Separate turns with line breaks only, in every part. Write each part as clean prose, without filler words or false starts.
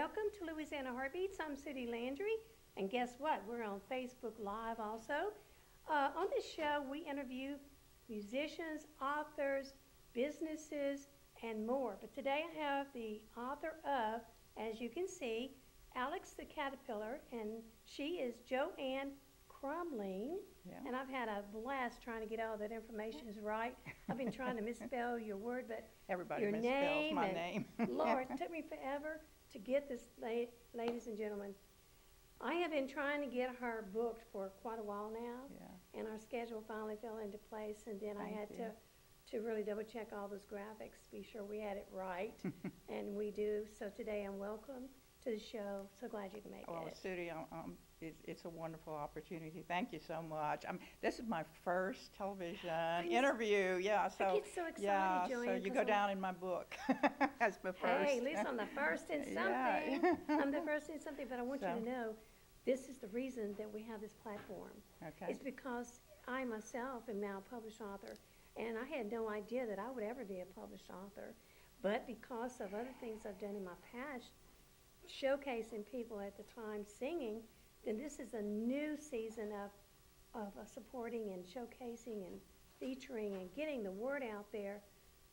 welcome to Louisiana Heartbeats. I'm Sudie Landry, and guess what? We're on Facebook Live also. On this show, we interview musicians, authors, businesses, and more. But today I have the author of, as you can see, Alex the Caterpillar, and she is Joanne Crumling.
Yeah.
And I've had a blast trying to get all that information right. I've been trying to misspell your word, but
Everybody
your
misspells
name
my
and
name.
Lord, it took me forever to get this, ladies and gentlemen. I have been trying to get her booked for quite a while now,
Yeah.
and our schedule finally fell into place, and then I had to really double check all those graphics, be sure we had it right, and we do. So today I'm welcome to the show. So glad you can make
Well,
it.
Sudie, it's a wonderful opportunity. Thank you so much. This is my first television interview. Yeah, so
I get so excited,
yeah,
Joanne,
so you
'cause
go down in my book as the first.
Hey, at least I'm the first in something.
Yeah.
I'm the first in something, but I want you
So.
to know this is the reason that we have this platform.
Okay.
It's because I myself am now a published author, and I had no idea that I would ever be a published author. But because of other things I've done in my past, showcasing people at the time singing, then this is a new season of supporting and showcasing and featuring and getting the word out there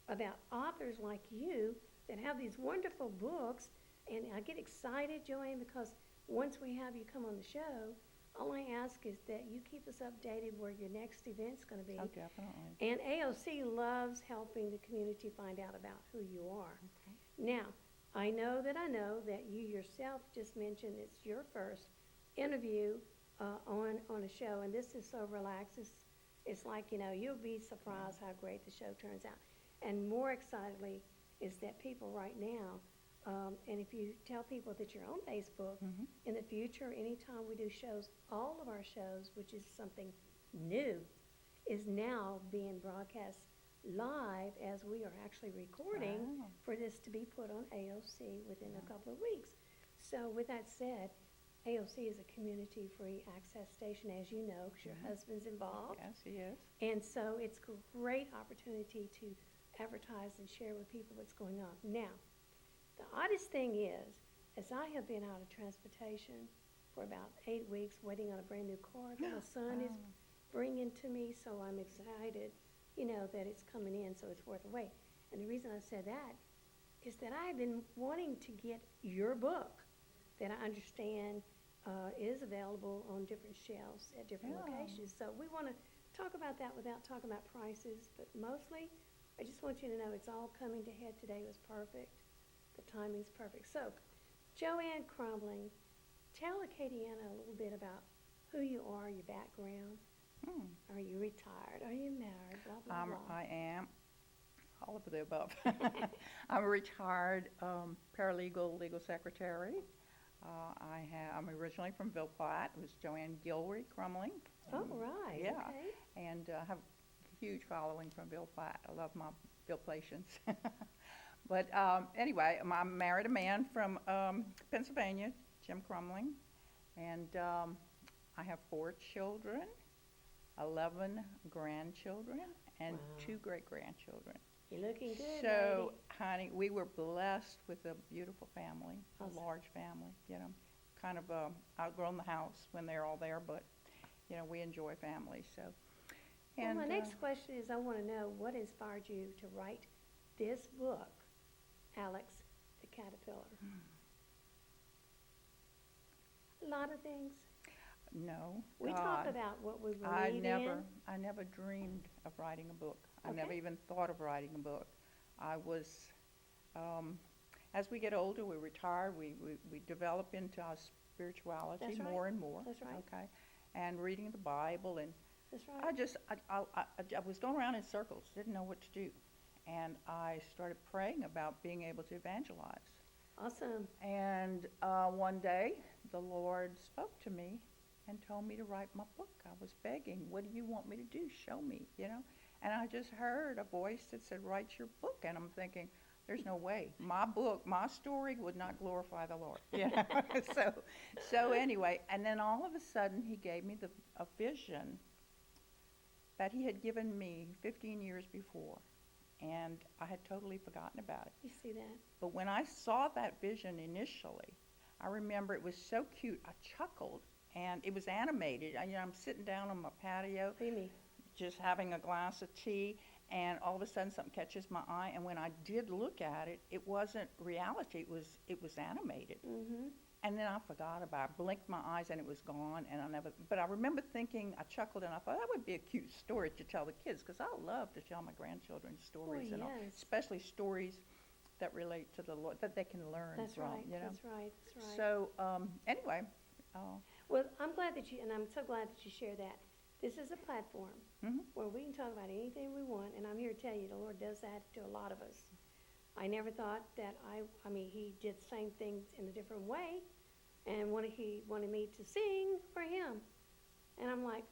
about authors like you that have these wonderful books. And I get excited, Joanne, because once we have you come on the show, all I ask is that you keep us updated where your next event's going to be.
Oh, definitely.
And AOC loves helping the community find out about who you are.
Okay.
Now, I know that you yourself just mentioned it's your first interview on a show, and this is so relaxed. It's like, you'll be surprised how great the show turns out. And more excitedly is that people right now, and if you tell people that you're on Facebook,
Mhm.
in the future, anytime we do shows, all of our shows, which is something new, is now being broadcast live as we are actually recording
Wow.
for this to be put on AOC within a couple of weeks. So with that said, AOC is a community free access station, as you know, because your husband's involved.
Yes, he is.
And so it's a great opportunity to advertise and share with people what's going on. Now, the oddest thing is, as I have been out of transportation for about 8 weeks waiting on a brand new car that my son is bringing to me, so I'm excited, that it's coming in, so it's worth the wait. And the reason I said that is that I have been wanting to get your book that I understand is available on different shelves at different
Yeah.
locations. So we want to talk about that without talking about prices, but mostly I just want you to know it's all coming to head today. It was perfect. The timing's perfect. So, Joanne Crumbling, tell Acadiana a little bit about who you are, your background. Are you retired? Are you married? Blah, blah, blah.
I am all of the above. I'm a retired paralegal, legal secretary. I'm originally from Ville Platte. It was Joanne Gilroy Crumling.
Oh, right.
Yeah.
Okay.
And I have a huge following from Ville Platte. I love my Ville Platians. But anyway, I married a man from Pennsylvania, Jim Crumling, and I have 4 children, 11 grandchildren, and
Wow.
2 great-grandchildren.
You're looking good,
So,
lady.
honey, we were blessed with a beautiful family,
Awesome.
a large family, kind of outgrown the house when they're all there, but, we enjoy family, so.
Well, my next question is I want to know what inspired you to write this book, Alex the Caterpillar? A lot of things.
No.
We talk about what we were
I
reading.
never dreamed of writing a book. I never
Okay.
even thought of writing a book. I was, as we get older, we retire, we develop into our spirituality
That's right.
more and more.
That's right.
Okay, and reading the Bible, and
That's right.
I was going around in circles, didn't know what to do, and I started praying about being able to evangelize.
Awesome.
And one day, the Lord spoke to me and told me to write my book. I was begging, what do you want me to do? Show me, And I just heard a voice that said, write your book. And I'm thinking, there's no way. My book, my story would not glorify the Lord. So anyway, and then all of a sudden, he gave me a vision that he had given me 15 years before. And I had totally forgotten about it.
You see that?
But when I saw that vision initially, I remember it was so cute. I chuckled, and it was animated. I'm sitting down on my patio,
What do you mean?
just having a glass of tea, and all of a sudden something catches my eye. And when I did look at it, it wasn't reality. It was animated.
Mm-hmm.
And then I forgot about it. Blinked my eyes, and it was gone. And but I remember thinking, I chuckled, and I thought that would be a cute story to tell the kids, because I love to tell my grandchildren stories,
Oh,
and all,
yes.
especially stories that relate to the Lord, that they can learn
That's
from.
right.
You know.
That's right. That's right.
So anyway,
Well, I'm glad that and I'm so glad that you share that. This is a platform
mhm.
where we can talk about anything we want, and I'm here to tell you, the Lord does that to a lot of us. I never thought that I mean, He did the same things in a different way, and He wanted me to sing for Him. And I'm like,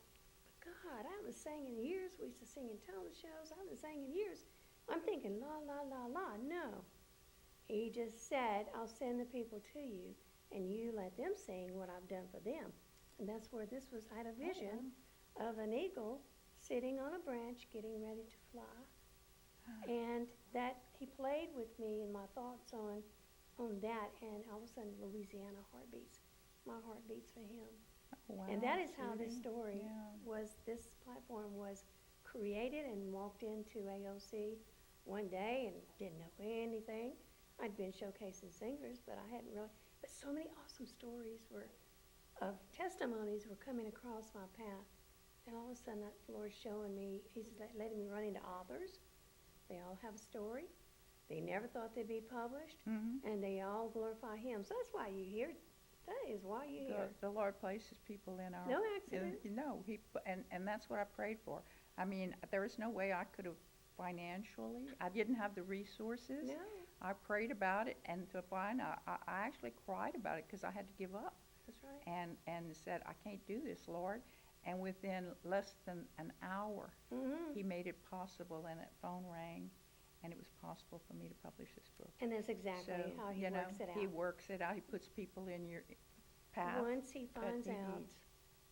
but God, I haven't sang in years. We used to sing in talent shows. I haven't sang in years. I'm thinking, la, la, la, la. No. He just said, I'll send the people to you, and you let them sing what I've done for them. And that's where this was. I had a vision of an eagle sitting on a branch getting ready to fly. And that He played with me and my thoughts on that, and all of a sudden Louisiana heartbeats. My heart beats for Him.
Wow,
And that is how this
Judy.
story
Yeah.
this platform was created, and walked into AOC one day and didn't know anything. I'd been showcasing singers, but I hadn't really, but so many awesome stories of testimonies were coming across my path. And all of a sudden, the Lord's showing me, He's letting me run into authors. They all have a story. They never thought they'd be published,
Mhm.
and they all glorify Him. So that's why you're here. That is why you're here.
The Lord places people in our
No accident.
And that's what I prayed for. I mean, there was no way I could have financially. I didn't have the resources.
No,
I prayed about it, and to find I actually cried about it, because I had to give up,
that's right.
and said, I can't do this, Lord. And within less than an hour,
Mm-hmm.
He made it possible, and that phone rang, and it was possible for me to publish this book.
And that's exactly
So,
how He
you know,
works it out.
He works it out. He puts people in your path.
Once He
that
finds
He
out,
needs.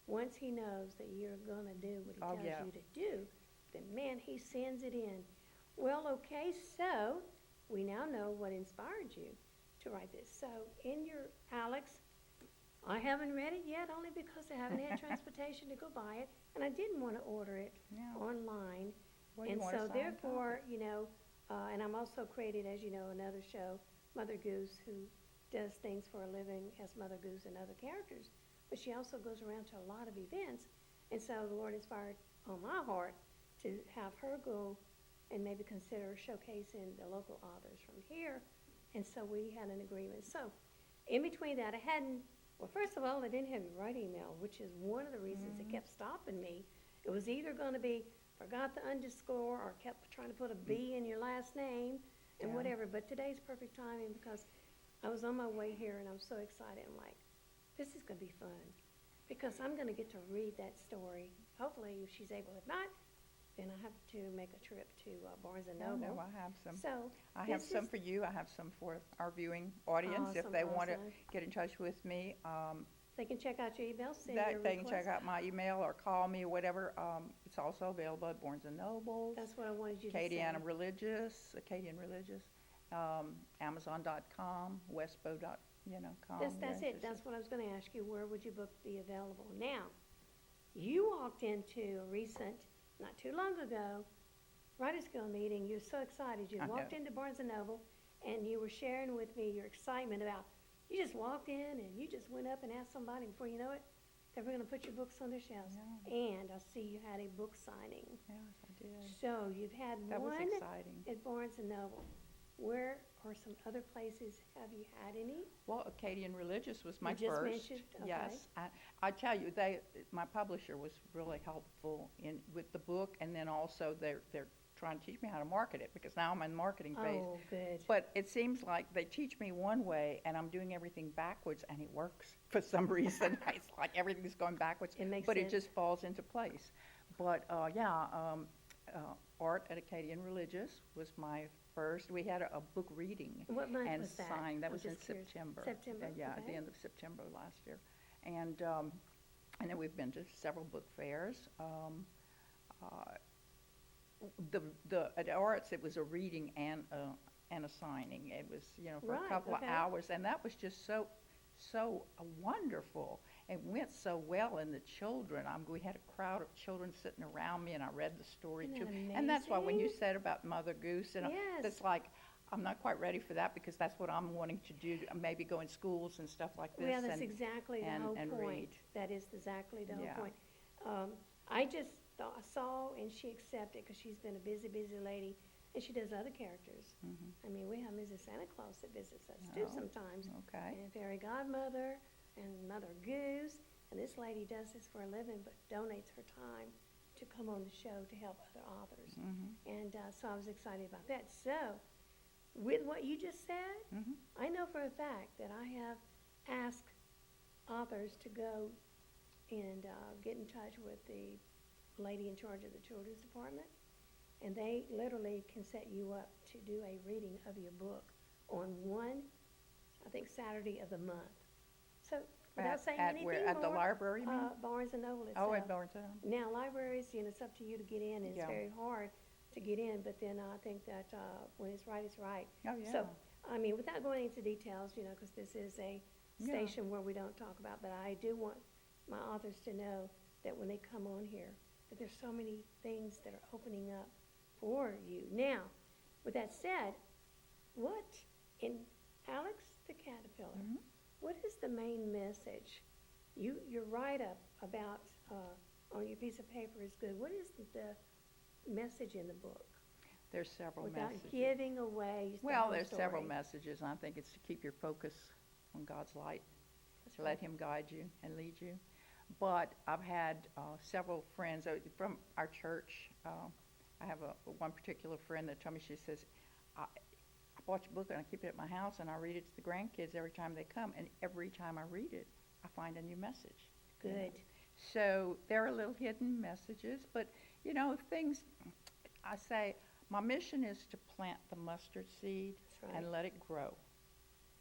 once He knows that you're going to do what He
Oh,
tells
yeah.
you to do, then man, He sends it in. Well, okay, so we now know what inspired you to write this. So in your, Alex, I haven't read it yet, only because I haven't had transportation to go buy it, and I didn't want to order it
Yeah.
online.
Well, you
And
want a
so
signed
therefore,
copy.
you know, and I'm also created, as you know, another show, Mother Goose, who does things for a living as Mother Goose and other characters. But she also goes around to a lot of events. And so the Lord inspired on my heart to have her go and maybe consider showcasing the local authors from here. And so we had an agreement. So in between that, well, first of all, I didn't have your right email, which is one of the reasons it kept stopping me. It was either going to be forgot the underscore or kept trying to put a B in your last name and
Yeah.
whatever. But today's perfect timing because I was on my way here and I'm so excited. I'm like, this is going to be fun because I'm going to get to read that story. Hopefully, if she's able. If not, then I have to make a trip to Barnes &
Oh,
Noble.
no, I have some.
So
I have
this
some
is
for you. I have some for our viewing audience. If
awesome,
they want to
awesome.
get in touch with me,
They can check out your email, send
that
your
they can
request.
check out my email or call me or whatever. It's also available at Barnes & Noble,
That's what I wanted you to say.
Acadian Religious, Amazon.com, Westbo.com.
That's it. That's what I was going to ask you. Where would your book be available? Now, you walked into a recent, not too long ago, Writers Guild meeting. You were so excited. You
I
walked
know.
into Barnes & Noble, and you were sharing with me your excitement about, you just walked in, and you just went up and asked somebody, before you know it, they were going to put your books on their shelves.
Yeah.
And I see you had a book signing.
Yes, I did.
So you've had
That was
one
exciting.
at Barnes & Noble. Where or some other places have you had any?
Well, Acadian Religious was my
You just
first.
mentioned, okay.
Yes, I tell you, my publisher was really helpful with the book, and then also they're trying to teach me how to market it because now I'm in marketing phase.
Oh, good.
But it seems like they teach me one way, and I'm doing everything backwards, and it works for some reason. It's like everything's going backwards,
It makes
but
sense.
it just falls into place. But Art at Acadian Religious was my first. We had a book reading
What month
and
was that?
signing. That
I'm
was in
just curious.
September.
September,
Yeah, at the
okay.
end of September last year. And then we've been to several book fairs. At Arts, it was a reading and a signing. It was, for a
Right,
couple
okay.
of hours, and that was just so so wonderful. It went so well in the children. We had a crowd of children sitting around me, and I read the story
Isn't
too.
that
And that's why when you
amazing?
said about Mother Goose,
Yes.
it's like I'm not quite ready for that because that's what I'm wanting to do. Maybe go in schools and stuff like this.
Well, that's exactly the whole
and
point.
read.
That is exactly the whole
Yeah.
point. I just saw and she accepted because she's been a busy, busy lady, and she does other characters.
Mhm.
I mean, we have Mrs. Santa Claus that visits us too
Oh,
sometimes,
Okay.
and Fairy Godmother, and Mother Goose, and this lady does this for a living, but donates her time to come on the show to help other authors.
Mhm.
And so I was excited about that. So, with what you just said,
Mhm.
I know for a fact that I have asked authors to go and get in touch with the lady in charge of the children's department, and they literally can set you up to do a reading of your book on one, I think, Saturday of the month. So, without saying
At
anything
where?
more,
At the library, you mean?
Barnes and Noble itself.
Oh, at Barnes and Noble.
Now, libraries, it's up to you to get in, and it's
Yeah.
very hard to get in, but then I think that when it's right, it's right.
Oh, yeah.
So, I mean, without going into details, because this is a
Yeah.
station where we don't talk about, but I do want my authors to know that when they come on here, that there's so many things that are opening up for you. Now, with that said, what, in Alex the Caterpillar,
Mhm.
what is the main message? Your write-up about, on your piece of paper is good. What is the message in the book?
There's several
Without
messages.
giving away the
Well,
whole
there's several
story.
messages, and I think it's to keep your focus on God's light,
That's
to let
right.
Him guide you and lead you. But I've had several friends from our church. I have one particular friend that told me, she says, I bought your book and I keep it at my house and I read it to the grandkids every time they come, and every time I read it, I find a new message. you know.
Good.
So there are little hidden messages, but things, I say, my mission is to plant the mustard seed
That's right.
and let it grow.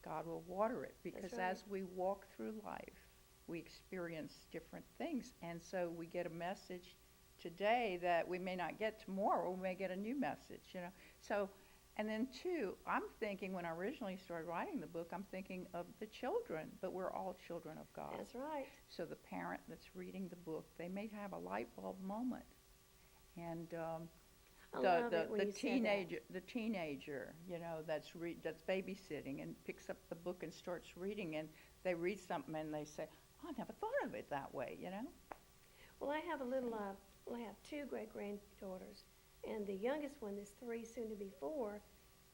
God will water it because
right.
as we walk through life, we experience different things. And so we get a message today that we may not get tomorrow. We may get a new message, So, and then two, I'm thinking when I originally started writing the book, I'm thinking of the children, but we're all children of God.
That's right.
So the parent that's reading the book, they may have a light bulb moment. And
I love it when
the
you said that.
teenager, that's babysitting and picks up the book and starts reading, and they read something and they say, "Oh, I never thought of it that way,"
Well, I have I have two great-granddaughters, and the youngest one is 3, soon to be 4.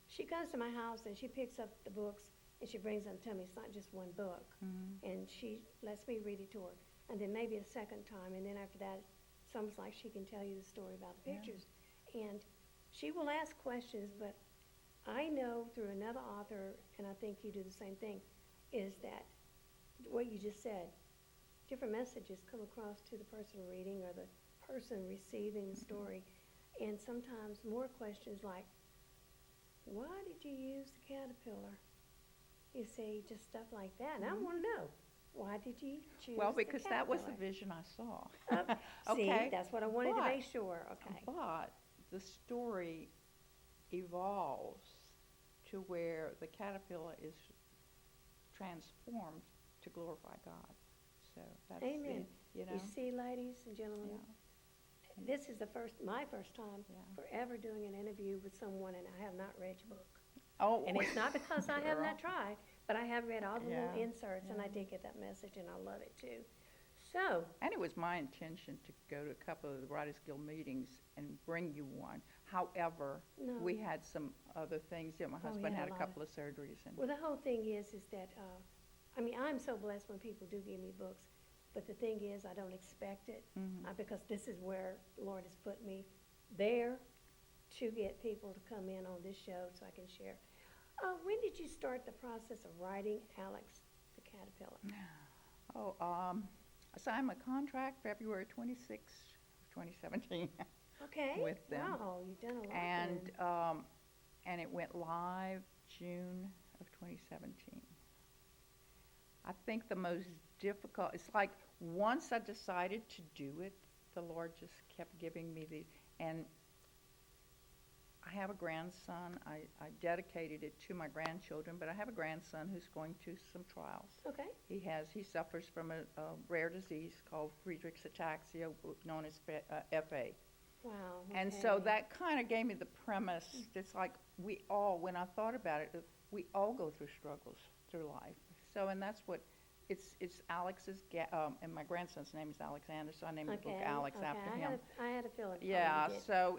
She comes to my house and she picks up the books and she brings them to me. It's not just one book.
Mhm.
And she lets me read it to her. And then maybe a second time, and then after that, it's almost like she can tell you the story about the
Yeah.
pictures. And she will ask questions, but I know through another author, and I think you do the same thing, is that what you just said, different messages come across to the person reading or the person receiving the story. And sometimes more questions like, why did you use the caterpillar? You see, just stuff like that. And I want to know, why did you choose
Well,
the
because that was the
caterpillar?
vision I saw.
See,
Okay.
that's what I wanted to
But-
make sure. Okay.
But the story evolves to where the caterpillar is transformed to glorify God. So that's
Amen.
it,
You see, ladies and gentlemen,
Yeah.
this is my first time
Yeah.
forever doing an interview with someone, and I have not read your book.
Oh,
And it's not because I have
Girl.
not tried, but I have read all the little
Yeah,
inserts, and I
yeah.
did get that message, and I love it too. So,
And it was my intention to go to a couple of the Writers Guild meetings and bring you one. However,
no.
we had some other things. My
Oh,
husband
yeah,
had
a
a
lot
couple of surgeries. And
Well, the whole thing is that, I'm so blessed when people do give me books, but the thing is, I don't expect it,
Mhm.
because this is where the Lord has put me there to get people to come in on this show so I can share. When did you start the process of writing Alex the Caterpillar?
Oh, I signed my contract February 26, 2017.
Okay.
With them.
Wow, you've done a lot
And
then.
and it went live June of 2017. I think the most difficult, it's like once I decided to do it, the Lord just kept giving me and I have a grandson. I dedicated it to my grandchildren, but I have a grandson who's going through some trials.
Okay.
He suffers from a rare disease called Friedreich's ataxia, known as FA.
Wow.
And so
okay.
that kind of gave me the premise. It's like we all, when I thought about it, we all go through struggles through life. So, and that's what, it's Alex's, and my grandson's name is Alexander, so I named the book Alex after him.
I had a feeling.
Yeah,
you did.
so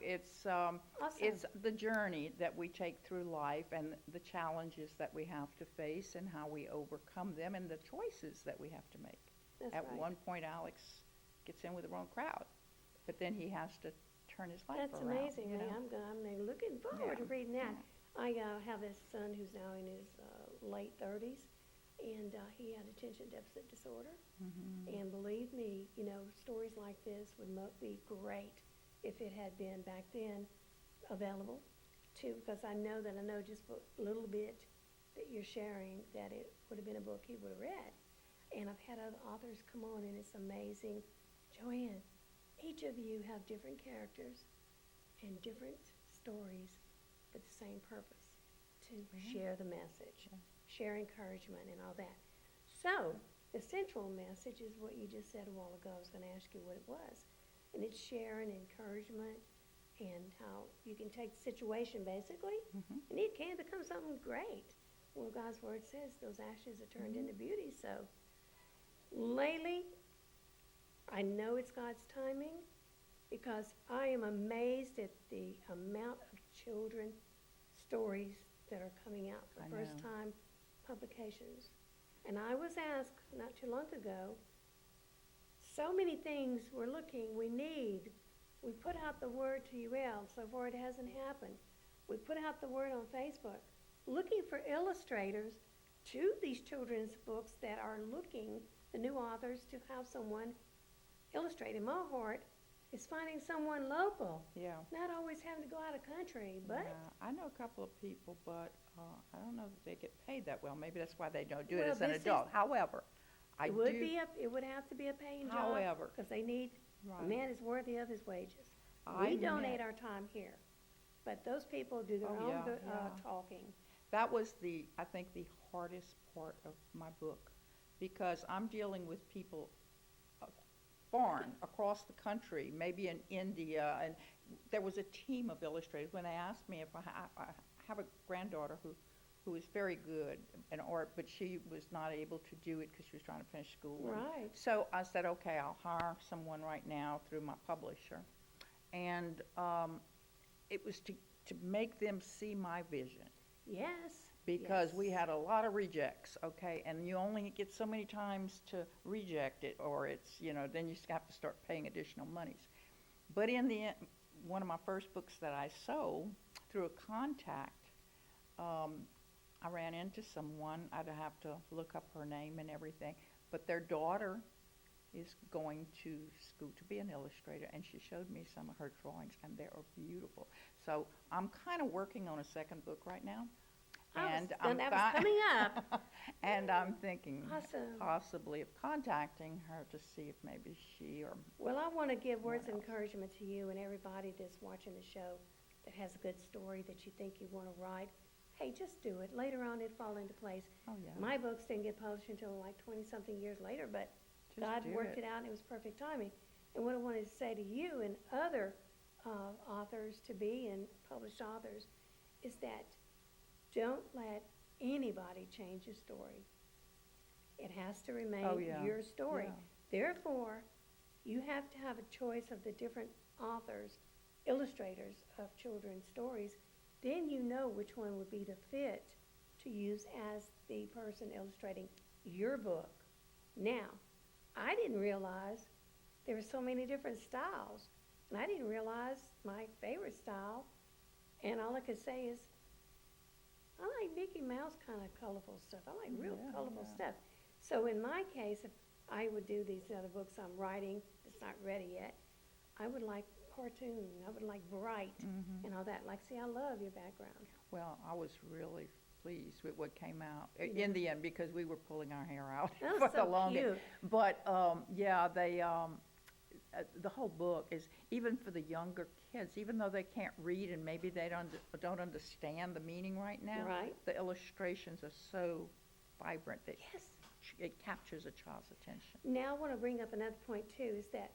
Awesome.
it's the journey that we take through life and the challenges that we have to face and how we overcome them and the choices that we have to make.
That's
At
right.
one point, Alex gets in with the wrong crowd, but then he has to turn his life
That's
around.
amazing.
You know?
I'm looking forward to
Yeah.
reading that.
Yeah.
I have this son who's now in his late 30s, and he had attention deficit disorder.
Mhm.
And believe me, stories like this would be great if it had been back then available too, because I know just a little bit that you're sharing that it would have been a book he would have read. And I've had other authors come on, and it's amazing. Joanne, each of you have different characters and different stories for the same purpose, to share the message, share encouragement and all that. So the central message is what you just said a while ago. I was going to ask you what it was. And it's sharing encouragement and how you can take the situation basically,
Mhm.
and it can become something great. Well, God's word says those ashes are turned into beauty. So lately, I know it's God's timing, because I am amazed at the amount of children stories that are coming out for
I
first
know.
time publications. And I was asked not too long ago, so many things we're looking, we need. We put out the word to UL, so far it hasn't happened. We put out the word on Facebook, looking for illustrators to these children's books that are looking, the new authors, to have someone illustrate. In my heart is finding someone local,
Yeah.
not always having to go out of country, but
Yeah, I know a couple of people, but I don't know that they get paid that well. Maybe that's why they don't do it
Well,
as an
this is-
adult. However, I
it would
do.
it would have to be a paying job.
However,
because they need, a
right.
man is worthy of his wages.
I
We donate
met-
our time here, but those people do their
Oh,
own
yeah, yeah.
talking.
That was I think the hardest part of my book, because I'm dealing with people foreign, across the country, maybe in India, and there was a team of illustrators. When they asked me if I have a granddaughter who is very good in art, but she was not able to do it because she was trying to finish school.
Right.
So I said, okay, I'll hire someone right now through my publisher. And it was to make them see my vision.
Yes.
Because we
yes.
had a lot of rejects, okay, and you only get so many times to reject it, or it's, then you have to start paying additional monies. But in the end, one of my first books that I sold, through a contact, I ran into someone. I'd have to look up her name and everything, but their daughter is going to school to be an illustrator, and she showed me some of her drawings, and they are beautiful. So I'm kind of working on a second book right now. And
that was coming up.
And I'm thinking
Awesome.
possibly of contacting her to see if maybe she or
Well, I want to give words of
Someone else.
encouragement to you and everybody that's watching the show that has a good story that you think you want to write. Hey, just do it. Later on, it'll fall into place.
oh yeah,
My books didn't get published until like 20-something years later, but
just
God
do
worked it out, and it was perfect timing. And what I wanted to say to you and other authors-to-be and published authors is that don't let anybody change your story. It has to remain
Oh, yeah.
your story.
Yeah.
Therefore, you have to have a choice of the different authors, illustrators of children's stories. Then you know which one would be the fit to use as the person illustrating your book. Now, I didn't realize there were so many different styles, and I didn't realize my favorite style, and all I could say is, I like Mickey Mouse kind of colorful stuff. I like real
Yeah,
colorful
yeah.
stuff. So in my case, if I would do these other books I'm writing, it's not ready yet, I would like cartoon, I would like bright
Mhm.
and all that. Like, see, I love your background.
Well, I was really pleased with what came out
Yeah.
in the end, because we were pulling our hair out
That
for
was
the
so
longest.
cute.
But yeah, the whole book is, even for the younger kids, even though they can't read and maybe they don't understand the meaning right now,
Right.
the illustrations are so vibrant that
Yes.
it captures a child's attention.
Now, I want to bring up another point too, is that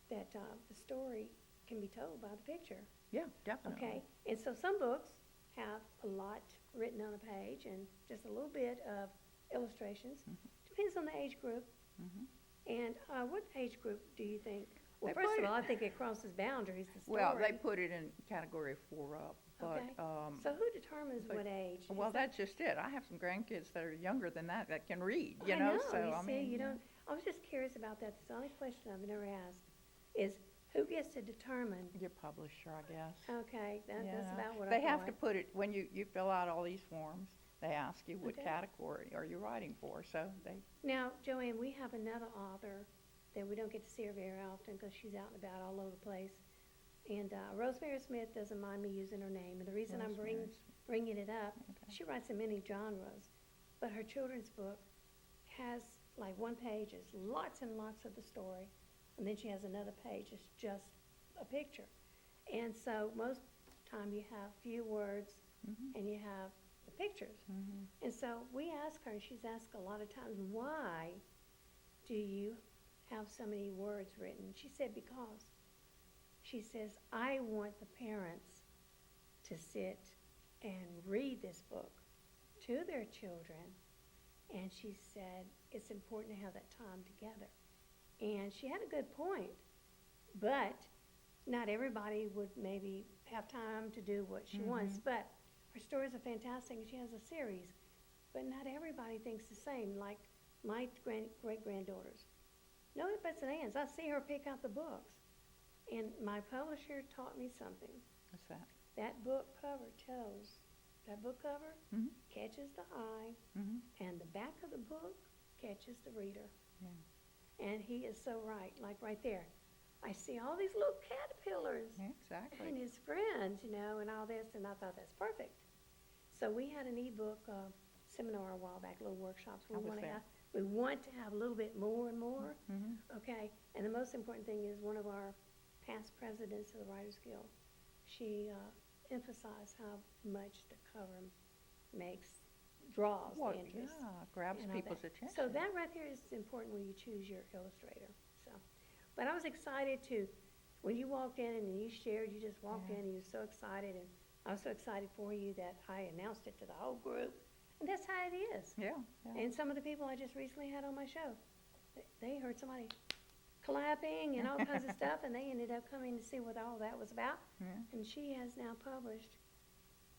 the story can be told by the picture.
Yeah, definitely.
Okay, and so some books have a lot written on a page and just a little bit of illustrations. Depends on the age group.
Mhm.
And what age group do you think? Well,
They
first
put
of all,
it-
I think it crosses boundaries, the story.
Well, they put it in category 4 up, but,
Okay. So who determines
but-
what age?
well,
Is that-
that's just it. I have some grandkids that are younger than that can read,
I know,
so,
you
I
see,
mean.
you
yeah.
don't, I was just curious about that. That's the only question I've never asked, is who gets to determine?
Your publisher, I guess.
Okay, that's
Yeah.
about what I thought.
They have to put it, when you fill out all these forms, they ask you what
Okay.
category are you writing for, so they,
Now, Joanne, we have another author that we don't get to see her very often because she's out and about all over the place. And Rosemary Smith doesn't mind me using her name. And the reason I'm
Rosemary
bringing it up,
Okay.
she writes in many genres, but her children's book has like one page is lots and lots of the story, and then she has another page that's just a picture. And so most time you have few words
Mhm.
and you have the pictures.
Mhm.
And so we ask her, and she's asked a lot of times, why do you have so many words written? She said, because. She says, I want the parents to sit and read this book to their children. And she said, it's important to have that time together. And she had a good point, but not everybody would maybe have time to do what she wants. But her stories are fantastic, and she has a series. But not everybody thinks the same, like my great-granddaughters. No ifs, buts, and ands. I see her pick out the books. And my publisher taught me something.
What's that?
That book cover
Mhm.
catches the eye,
Mhm.
and the back of the book catches the reader.
Yeah.
And he is so right, like right there. I see all these little caterpillars
Yeah,
and
exactly.
his friends, and all this, and I thought that's perfect. So we had an ebook seminar a while back, little workshops.
I was there.
We want to have a little bit more and more.
Mhm.
Okay, and the most important thing is one of our past presidents of the Writers Guild, she emphasized how much the cover draws
Well,
the interest.
yeah, grabs
and all
people's
that.
attention.
So that right there is important when you choose your illustrator. So, but I was excited when you walked in and you shared, you just walked
Yeah.
in and you were so excited, and I was so excited for you that I announced it to the whole group. And that's how it is.
Yeah, yeah.
And some of the people I just recently had on my show, they heard somebody clapping and all kinds of stuff, and they ended up coming to see what all that was about.
Yeah.
And she has now published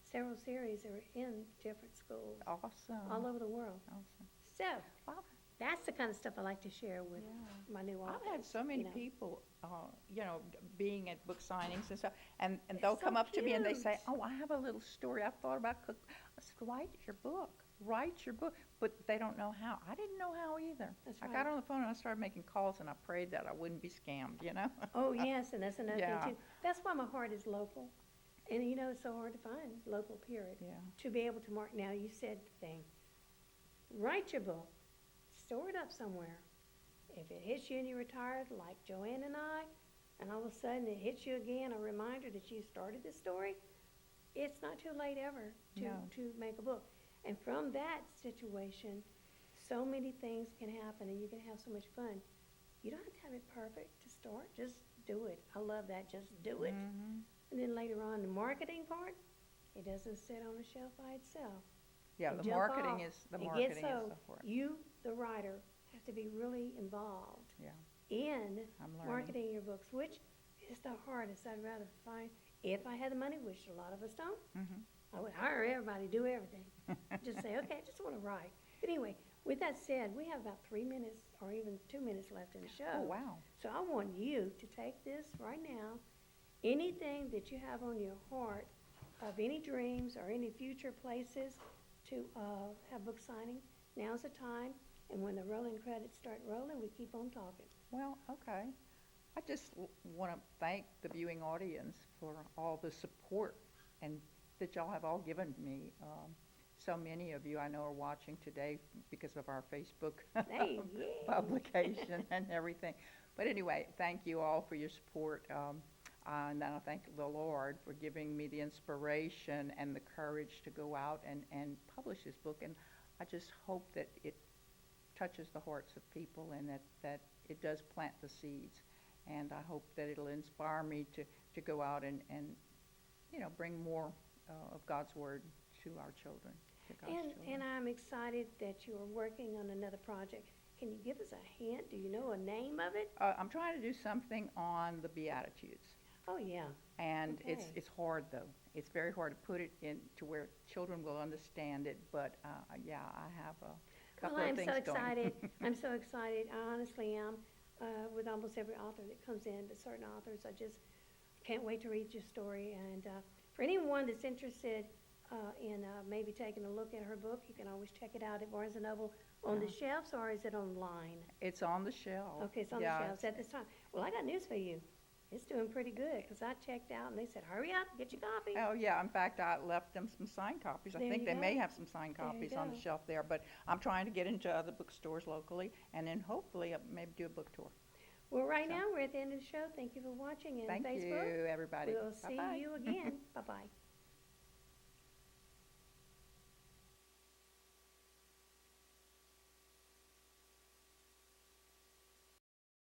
several series that are in different schools
Awesome.
all over the world.
Awesome.
So
Well,
that's the kind of stuff I like to share with
yeah.
my new authors.
I've had so many
you know.
people, being at book signings and stuff, and
It's
they'll
so
come up to me and they say,
cute.
"Oh, I have a little story. I've thought about cook." I said, "Write your book. Write your book." But they don't know how. I didn't know how either.
That's
I
right.
got on the phone and I started making calls, and I prayed that I wouldn't be scammed.
Oh, yes, and that's another
Yeah.
thing too. That's why my heart is local. And it's so hard to find local, period.
Yeah.
To be able to mark, now you said the thing, write your book, store it up somewhere. If it hits you and you're retired, like Joanne and I, and all of a sudden it hits you again, a reminder that you started this story, it's not too late ever
No.
to make a book. And from that situation, so many things can happen and you can have so much fun. You don't have to have it perfect to start, just do it. I love that, just do it.
Mhm.
And then later on, the marketing part, it doesn't sit on a shelf by itself.
Yeah,
And
the
jump
marketing
off
is the
and get
marketing is
so
the part.
You, the writer, have to be really involved
Yeah,
in
I'm learning.
marketing your books, which is the hardest. I'd rather find, if I had the money, which a lot of us don't,
Mhm.
I would hire everybody, do everything. Just say, okay, I just want to write. But anyway, with that said, we have about 3 minutes or even 2 minutes left in the show.
Oh, wow.
So I want you to take this right now, anything that you have on your heart of any dreams or any future places to have book signing, now's the time. And when the rolling credits start rolling, we keep on talking.
Well, okay. I just want to thank the viewing audience for all the support and that y'all have all given me. So many of you I know are watching today because of our Facebook
Hey, yeah.
publication and everything. But anyway, thank you all for your support. And I thank the Lord for giving me the inspiration and the courage to go out and publish this book. And I just hope that it touches the hearts of people and that it does plant the seeds. And I hope that it'll inspire me to go out and bring more of God's Word to our children.
And I'm excited that you are working on another project. Can you give us a hint? Do you know a name of it?
I'm trying to do something on the Beatitudes.
Oh, yeah.
And
Okay.
it's hard, though. It's very hard to put it in to where children will understand it. But, yeah, I have a couple of things going.
I'm so excited. I'm so excited. I honestly am with almost every author that comes in, but certain authors, I just can't wait to read your story. And for anyone that's interested in maybe taking a look at her book, you can always check it out at Barnes & Noble on the shelves, or is it online?
It's on the shelf.
Okay, it's on the shelves at this time. Well, I got news for you. It's doing pretty good, because I checked out and they said, hurry up, get your copy.
Oh, yeah. In fact, I left them some signed copies. I
There
think
you
they
go.
may have some signed
There you
copies on the
go.
shelf there. But I'm trying to get into other bookstores locally and then hopefully maybe do a book tour.
Well, right
So-
now, we're at the end of the show. Thank you for watching. And
Thank
Facebook,
you, everybody.
we'll see
Bye-bye.
you again. Bye-bye.